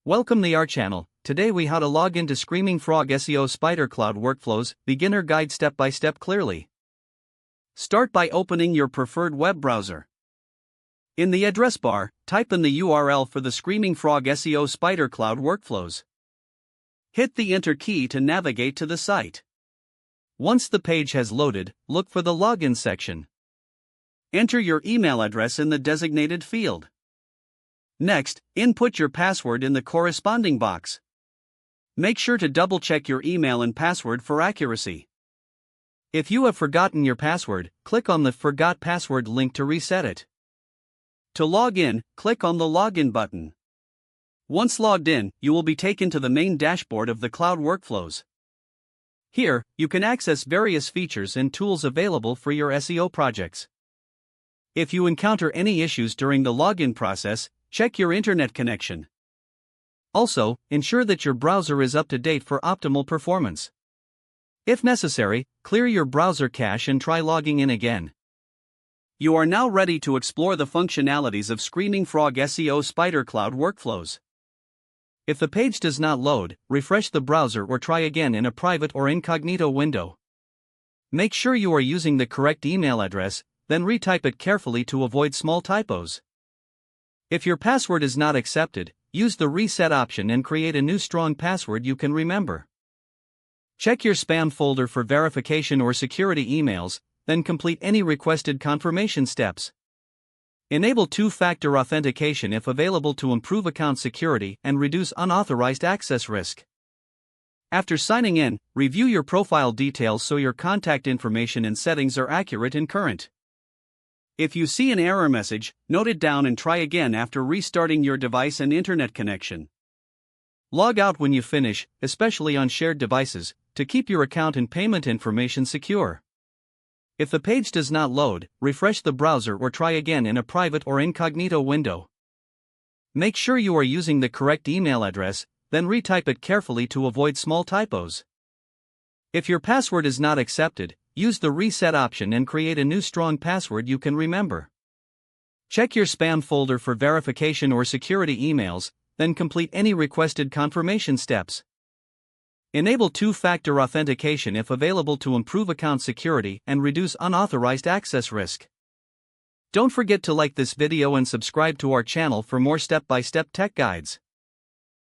Welcome to our channel. Today we how to log into Screaming Frog SEO Spider Cloud Workflows, beginner guide step by step clearly. Start by opening your preferred web browser. In the address bar, type in the URL for the Screaming Frog SEO Spider Cloud Workflows. Hit the Enter key to navigate to the site. Once the page has loaded, look for the Login section. Enter your email address in the designated field. Next, input your password in the corresponding box. Make sure to double-check your email and password for accuracy. If you have forgotten your password, click on the Forgot Password link to reset it. To log in, click on the Login button. Once logged in, you will be taken to the main dashboard of the Cloud Workflows. Here, you can access various features and tools available for your SEO projects. If you encounter any issues during the login process, check your internet connection. Also, ensure that your browser is up to date for optimal performance. If necessary, clear your browser cache and try logging in again. You are now ready to explore the functionalities of Screaming Frog SEO Spider Cloud Workflows. If the page does not load, refresh the browser or try again in a private or incognito window. Make sure you are using the correct email address, then retype it carefully to avoid small typos. If your password is not accepted, use the reset option and create a new strong password you can remember. Check your spam folder for verification or security emails, then complete any requested confirmation steps. Enable two-factor authentication if available to improve account security and reduce unauthorized access risk. After signing in, review your profile details so your contact information and settings are accurate and current. If you see an error message, note it down and try again after restarting your device and internet connection. Log out when you finish, especially on shared devices, to keep your account and payment information secure. If the page does not load, refresh the browser or try again in a private or incognito window. Make sure you are using the correct email address, then retype it carefully to avoid small typos. If your password is not accepted, use the reset option and create a new strong password you can remember. Check your spam folder for verification or security emails, then complete any requested confirmation steps. Enable two-factor authentication if available to improve account security and reduce unauthorized access risk. Don't forget to like this video and subscribe to our channel for more step-by-step tech guides.